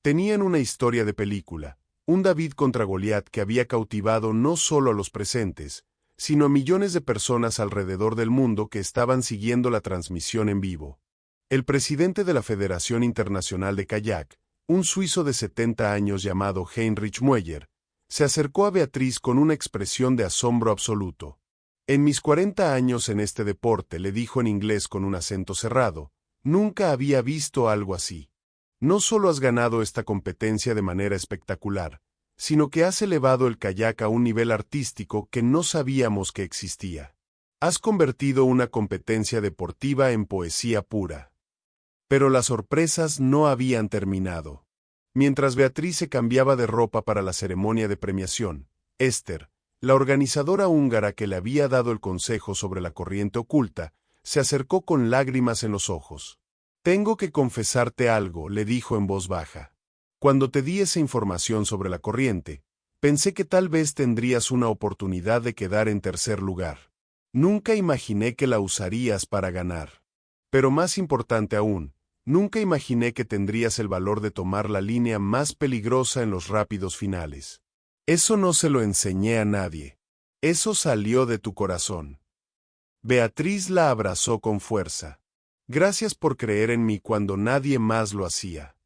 Tenían una historia de película, un David contra Goliat que había cautivado no solo a los presentes, sino a millones de personas alrededor del mundo que estaban siguiendo la transmisión en vivo. El presidente de la Federación Internacional de Kayak, un suizo de 70 años llamado Heinrich Mueller, se acercó a Beatriz con una expresión de asombro absoluto. En mis 40 años en este deporte, le dijo en inglés con un acento cerrado, nunca había visto algo así. No solo has ganado esta competencia de manera espectacular, sino que has elevado el kayak a un nivel artístico que no sabíamos que existía. Has convertido una competencia deportiva en poesía pura. Pero las sorpresas no habían terminado. Mientras Beatriz se cambiaba de ropa para la ceremonia de premiación, Esther, la organizadora húngara que le había dado el consejo sobre la corriente oculta, se acercó con lágrimas en los ojos. Tengo que confesarte algo, le dijo en voz baja. Cuando te di esa información sobre la corriente, pensé que tal vez tendrías una oportunidad de quedar en tercer lugar. Nunca imaginé que la usarías para ganar. Pero más importante aún, nunca imaginé que tendrías el valor de tomar la línea más peligrosa en los rápidos finales. Eso no se lo enseñé a nadie. Eso salió de tu corazón. Beatriz la abrazó con fuerza. Gracias por creer en mí cuando nadie más lo hacía.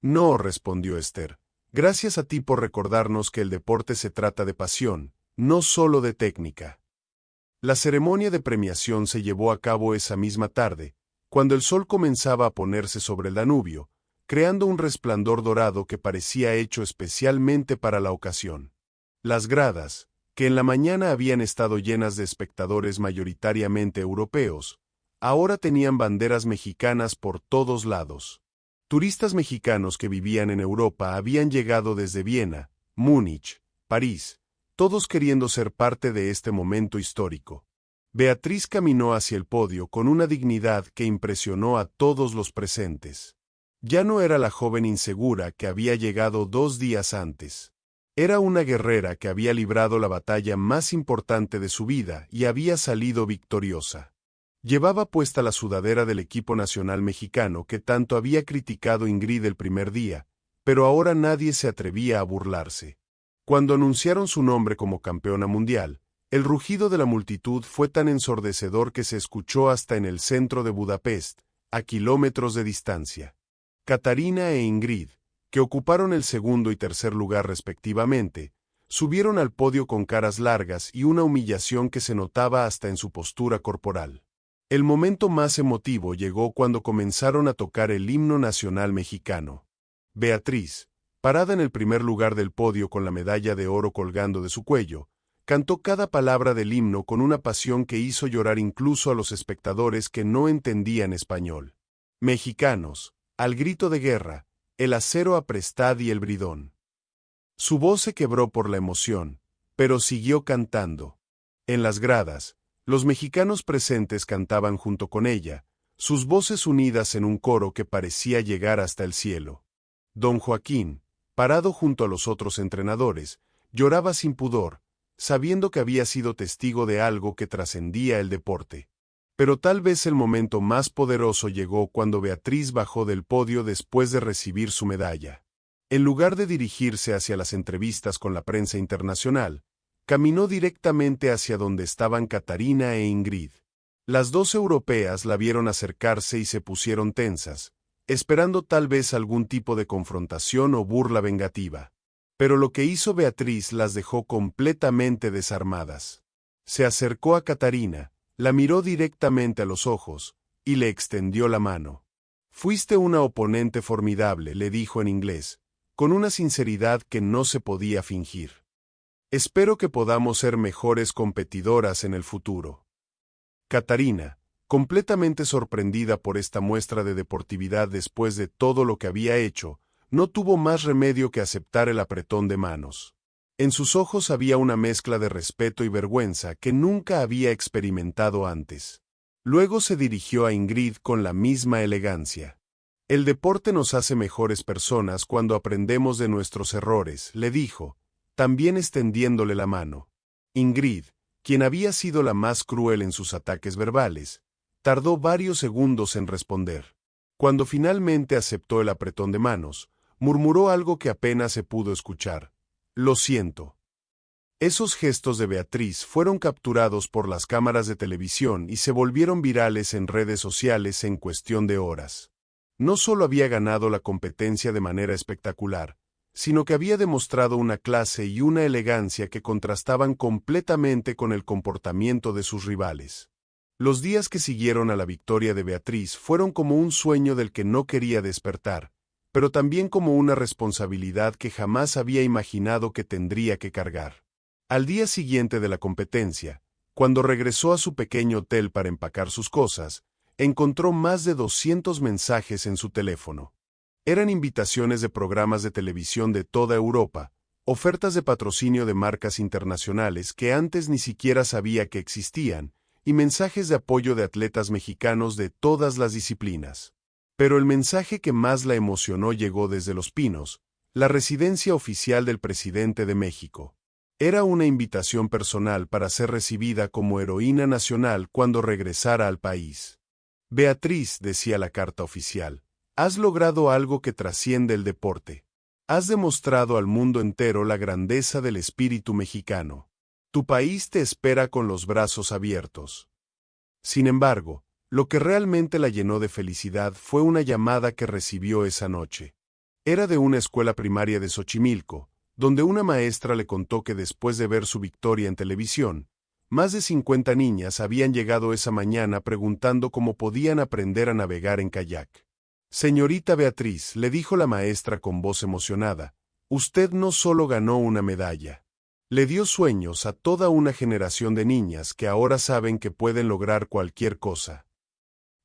No, respondió Esther. Gracias a ti por recordarnos que el deporte se trata de pasión, no solo de técnica. La ceremonia de premiación se llevó a cabo esa misma tarde, cuando el sol comenzaba a ponerse sobre el Danubio, creando un resplandor dorado que parecía hecho especialmente para la ocasión. Las gradas, que en la mañana habían estado llenas de espectadores mayoritariamente europeos, ahora tenían banderas mexicanas por todos lados. Turistas mexicanos que vivían en Europa habían llegado desde Viena, Múnich, París, todos queriendo ser parte de este momento histórico. Beatriz caminó hacia el podio con una dignidad que impresionó a todos los presentes. Ya no era la joven insegura que había llegado 2 días antes. Era una guerrera que había librado la batalla más importante de su vida y había salido victoriosa. Llevaba puesta la sudadera del equipo nacional mexicano que tanto había criticado Ingrid el primer día, pero ahora nadie se atrevía a burlarse. Cuando anunciaron su nombre como campeona mundial, el rugido de la multitud fue tan ensordecedor que se escuchó hasta en el centro de Budapest, a kilómetros de distancia. Catarina e Ingrid, que ocuparon el segundo y tercer lugar respectivamente, subieron al podio con caras largas y una humillación que se notaba hasta en su postura corporal. El momento más emotivo llegó cuando comenzaron a tocar el himno nacional mexicano. Beatriz, parada en el primer lugar del podio con la medalla de oro colgando de su cuello, cantó cada palabra del himno con una pasión que hizo llorar incluso a los espectadores que no entendían español. Mexicanos, al grito de guerra, el acero aprestad y el bridón. Su voz se quebró por la emoción, pero siguió cantando. En las gradas, los mexicanos presentes cantaban junto con ella, sus voces unidas en un coro que parecía llegar hasta el cielo. Don Joaquín, parado junto a los otros entrenadores, lloraba sin pudor, sabiendo que había sido testigo de algo que trascendía el deporte. Pero tal vez el momento más poderoso llegó cuando Beatriz bajó del podio después de recibir su medalla. En lugar de dirigirse hacia las entrevistas con la prensa internacional, caminó directamente hacia donde estaban Catarina e Ingrid. Las dos europeas la vieron acercarse y se pusieron tensas, esperando tal vez algún tipo de confrontación o burla vengativa. Pero lo que hizo Beatriz las dejó completamente desarmadas. Se acercó a Catarina, la miró directamente a los ojos, y le extendió la mano. «Fuiste una oponente formidable», le dijo en inglés, con una sinceridad que no se podía fingir. «Espero que podamos ser mejores competidoras en el futuro». Catarina, completamente sorprendida por esta muestra de deportividad después de todo lo que había hecho, no tuvo más remedio que aceptar el apretón de manos. En sus ojos había una mezcla de respeto y vergüenza que nunca había experimentado antes. Luego se dirigió a Ingrid con la misma elegancia. «El deporte nos hace mejores personas cuando aprendemos de nuestros errores», le dijo, también extendiéndole la mano. Ingrid, quien había sido la más cruel en sus ataques verbales, tardó varios segundos en responder. Cuando finalmente aceptó el apretón de manos, murmuró algo que apenas se pudo escuchar. «Lo siento». Esos gestos de Beatriz fueron capturados por las cámaras de televisión y se volvieron virales en redes sociales en cuestión de horas. No solo había ganado la competencia de manera espectacular, sino que había demostrado una clase y una elegancia que contrastaban completamente con el comportamiento de sus rivales. Los días que siguieron a la victoria de Beatriz fueron como un sueño del que no quería despertar, pero también como una responsabilidad que jamás había imaginado que tendría que cargar. Al día siguiente de la competencia, cuando regresó a su pequeño hotel para empacar sus cosas, encontró más de 200 mensajes en su teléfono. Eran invitaciones de programas de televisión de toda Europa, ofertas de patrocinio de marcas internacionales que antes ni siquiera sabía que existían, y mensajes de apoyo de atletas mexicanos de todas las disciplinas. Pero el mensaje que más la emocionó llegó desde Los Pinos, la residencia oficial del presidente de México. Era una invitación personal para ser recibida como heroína nacional cuando regresara al país. «Beatriz», decía la carta oficial, «has logrado algo que trasciende el deporte. Has demostrado al mundo entero la grandeza del espíritu mexicano. Tu país te espera con los brazos abiertos». Sin embargo, lo que realmente la llenó de felicidad fue una llamada que recibió esa noche. Era de una escuela primaria de Xochimilco, donde una maestra le contó que después de ver su victoria en televisión, más de 50 niñas habían llegado esa mañana preguntando cómo podían aprender a navegar en kayak. «Señorita Beatriz», le dijo la maestra con voz emocionada, «usted no solo ganó una medalla. Le dio sueños a toda una generación de niñas que ahora saben que pueden lograr cualquier cosa».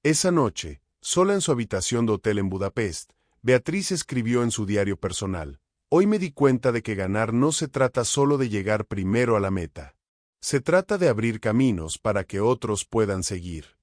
Esa noche, sola en su habitación de hotel en Budapest, Beatriz escribió en su diario personal: «Hoy me di cuenta de que ganar no se trata solo de llegar primero a la meta. Se trata de abrir caminos para que otros puedan seguir».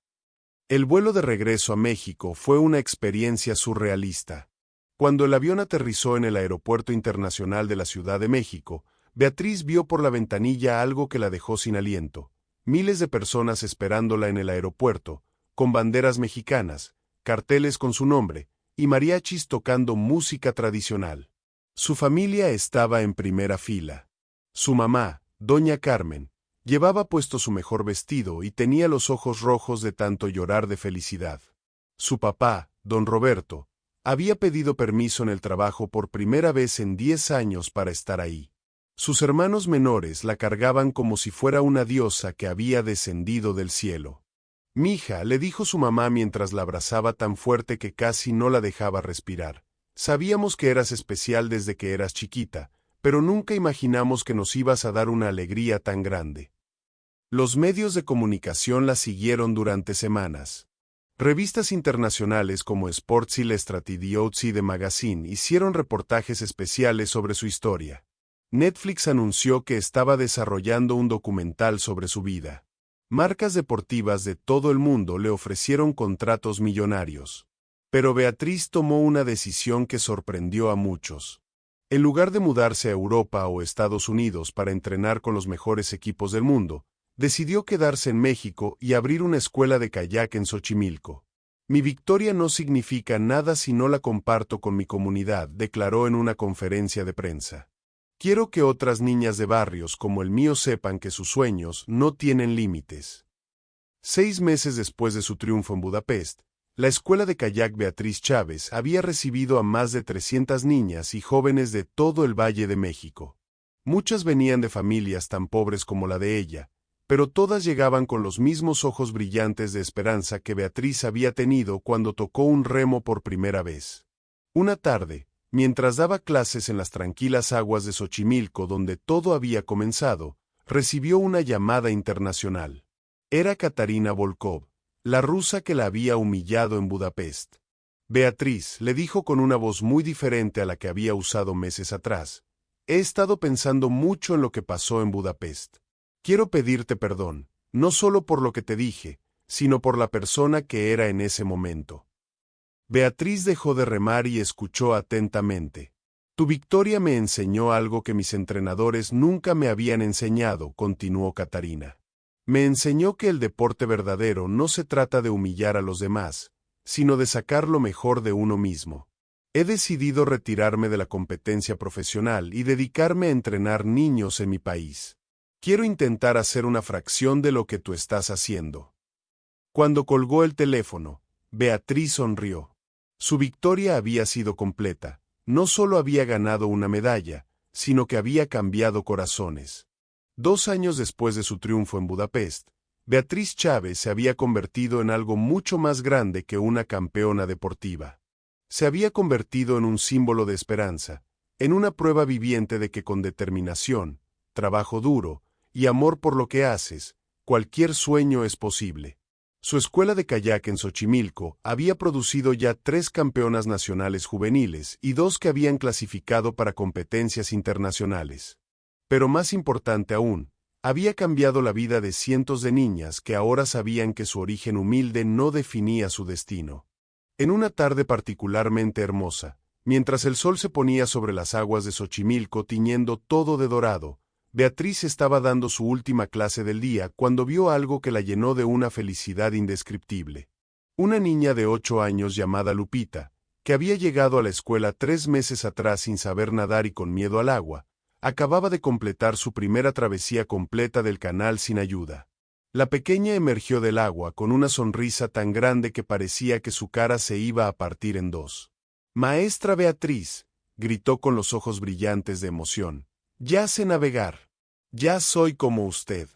El vuelo de regreso a México fue una experiencia surrealista. Cuando el avión aterrizó en el Aeropuerto Internacional de la Ciudad de México, Beatriz vio por la ventanilla algo que la dejó sin aliento. Miles de personas esperándola en el aeropuerto, con banderas mexicanas, carteles con su nombre, y mariachis tocando música tradicional. Su familia estaba en primera fila. Su mamá, doña Carmen, llevaba puesto su mejor vestido y tenía los ojos rojos de tanto llorar de felicidad. Su papá, don Roberto, había pedido permiso en el trabajo por primera vez en 10 años para estar ahí. Sus hermanos menores la cargaban como si fuera una diosa que había descendido del cielo. «Mija», le dijo su mamá mientras la abrazaba tan fuerte que casi no la dejaba respirar, «sabíamos que eras especial desde que eras chiquita, pero nunca imaginamos que nos ibas a dar una alegría tan grande». Los medios de comunicación la siguieron durante semanas. Revistas internacionales como Sports Illustrated y Outsi The Magazine hicieron reportajes especiales sobre su historia. Netflix anunció que estaba desarrollando un documental sobre su vida. Marcas deportivas de todo el mundo le ofrecieron contratos millonarios. Pero Beatriz tomó una decisión que sorprendió a muchos. En lugar de mudarse a Europa o Estados Unidos para entrenar con los mejores equipos del mundo, decidió quedarse en México y abrir una escuela de kayak en Xochimilco. Mi victoria no significa nada si no la comparto con mi comunidad, declaró en una conferencia de prensa. Quiero que otras niñas de barrios como el mío sepan que sus sueños no tienen límites. 6 meses después de su triunfo en Budapest, la escuela de kayak Beatriz Chávez había recibido a más de 300 niñas y jóvenes de todo el Valle de México. Muchas venían de familias tan pobres como la de ella, pero todas llegaban con los mismos ojos brillantes de esperanza que Beatriz había tenido cuando tocó un remo por primera vez. Una tarde, mientras daba clases en las tranquilas aguas de Xochimilco donde todo había comenzado, recibió una llamada internacional. Era Katarina Volkov, la rusa que la había humillado en Budapest. Beatriz, le dijo con una voz muy diferente a la que había usado meses atrás, he estado pensando mucho en lo que pasó en Budapest. Quiero pedirte perdón, no solo por lo que te dije, sino por la persona que era en ese momento. Beatriz dejó de remar y escuchó atentamente. Tu victoria me enseñó algo que mis entrenadores nunca me habían enseñado, continuó Katarina. Me enseñó que el deporte verdadero no se trata de humillar a los demás, sino de sacar lo mejor de uno mismo. He decidido retirarme de la competencia profesional y dedicarme a entrenar niños en mi país. Quiero intentar hacer una fracción de lo que tú estás haciendo. Cuando colgó el teléfono, Beatriz sonrió. Su victoria había sido completa. No solo había ganado una medalla, sino que había cambiado corazones. 2 años después de su triunfo en Budapest, Beatriz Chávez se había convertido en algo mucho más grande que una campeona deportiva. Se había convertido en un símbolo de esperanza, en una prueba viviente de que con determinación, trabajo duro y amor por lo que haces, cualquier sueño es posible. Su escuela de kayak en Xochimilco había producido ya 3 campeonas nacionales juveniles y 2 que habían clasificado para competencias internacionales. Pero más importante aún, había cambiado la vida de cientos de niñas que ahora sabían que su origen humilde no definía su destino. En una tarde particularmente hermosa, mientras el sol se ponía sobre las aguas de Xochimilco tiñendo todo de dorado, Beatriz estaba dando su última clase del día cuando vio algo que la llenó de una felicidad indescriptible. Una niña de 8 años llamada Lupita, que había llegado a la escuela 3 meses atrás sin saber nadar y con miedo al agua, acababa de completar su primera travesía completa del canal sin ayuda. La pequeña emergió del agua con una sonrisa tan grande que parecía que su cara se iba a partir en 2. «Maestra Beatriz», gritó con los ojos brillantes de emoción, «ya sé navegar. Ya soy como usted».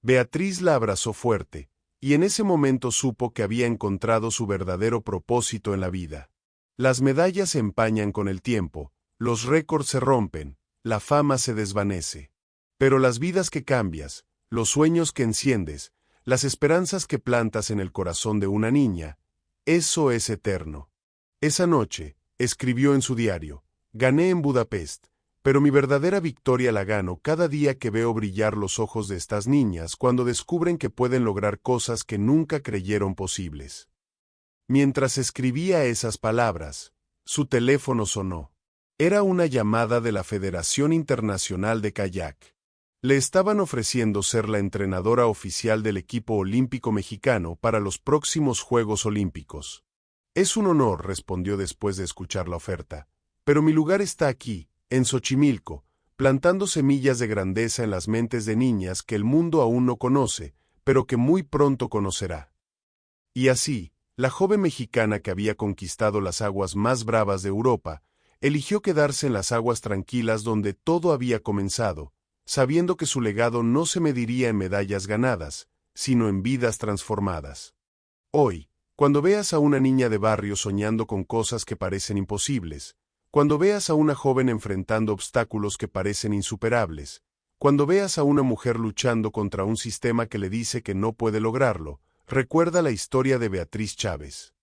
Beatriz la abrazó fuerte, y en ese momento supo que había encontrado su verdadero propósito en la vida. Las medallas se empañan con el tiempo, los récords se rompen, la fama se desvanece. Pero las vidas que cambias, los sueños que enciendes, las esperanzas que plantas en el corazón de una niña, eso es eterno. Esa noche, escribió en su diario, gané en Budapest, pero mi verdadera victoria la gano cada día que veo brillar los ojos de estas niñas cuando descubren que pueden lograr cosas que nunca creyeron posibles. Mientras escribía esas palabras, su teléfono sonó. Era una llamada de la Federación Internacional de Kayak. Le estaban ofreciendo ser la entrenadora oficial del equipo olímpico mexicano para los próximos Juegos Olímpicos. Es un honor, respondió después de escuchar la oferta, pero mi lugar está aquí, en Xochimilco, plantando semillas de grandeza en las mentes de niñas que el mundo aún no conoce, pero que muy pronto conocerá. Y así, la joven mexicana que había conquistado las aguas más bravas de Europa, eligió quedarse en las aguas tranquilas donde todo había comenzado, sabiendo que su legado no se mediría en medallas ganadas, sino en vidas transformadas. Hoy, cuando veas a una niña de barrio soñando con cosas que parecen imposibles, cuando veas a una joven enfrentando obstáculos que parecen insuperables, cuando veas a una mujer luchando contra un sistema que le dice que no puede lograrlo, recuerda la historia de Beatriz Chávez.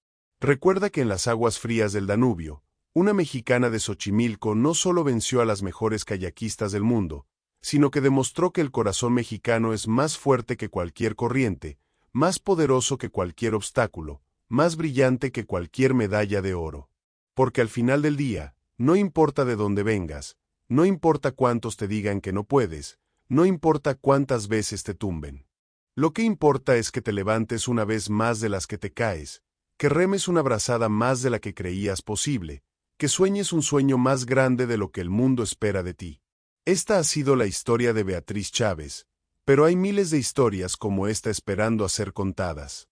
Recuerda que en las aguas frías del Danubio, Una mexicana de Xochimilco no solo venció a las mejores kayakistas del mundo, sino que demostró que el corazón mexicano es más fuerte que cualquier corriente, más poderoso que cualquier obstáculo, más brillante que cualquier medalla de oro. Porque al final del día, no importa de dónde vengas, no importa cuántos te digan que no puedes, no importa cuántas veces te tumben. Lo que importa es que te levantes una vez más de las que te caes, que remes una brazada más de la que creías posible, que sueñes un sueño más grande de lo que el mundo espera de ti. Esta ha sido la historia de Beatriz Chávez, pero hay miles de historias como esta esperando a ser contadas.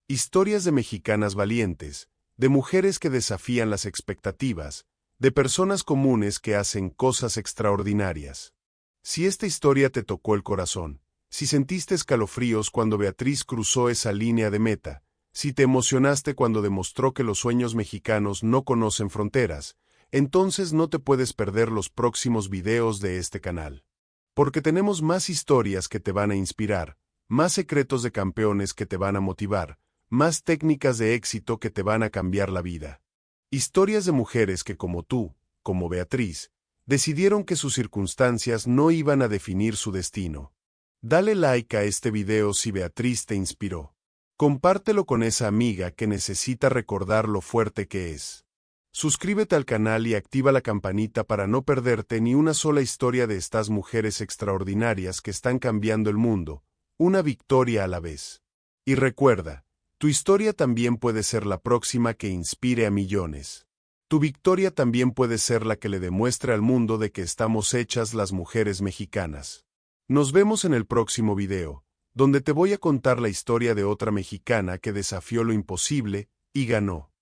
Historias de mexicanas valientes, de mujeres que desafían las expectativas, de personas comunes que hacen cosas extraordinarias. Si esta historia te tocó el corazón, si sentiste escalofríos cuando Beatriz cruzó esa línea de meta, si te emocionaste cuando demostró que los sueños mexicanos no conocen fronteras, entonces no te puedes perder los próximos videos de este canal. Porque tenemos más historias que te van a inspirar, más secretos de campeones que te van a motivar, más técnicas de éxito que te van a cambiar la vida. Historias de mujeres que como tú, como Beatriz, decidieron que sus circunstancias no iban a definir su destino. Dale like a este video si Beatriz te inspiró. Compártelo con esa amiga que necesita recordar lo fuerte que es. Suscríbete al canal y activa la campanita para no perderte ni una sola historia de estas mujeres extraordinarias que están cambiando el mundo, una victoria a la vez. Y recuerda, tu historia también puede ser la próxima que inspire a millones. Tu victoria también puede ser la que le demuestre al mundo de que estamos hechas las mujeres mexicanas. Nos vemos en el próximo video, donde te voy a contar la historia de otra mexicana que desafió lo imposible y ganó.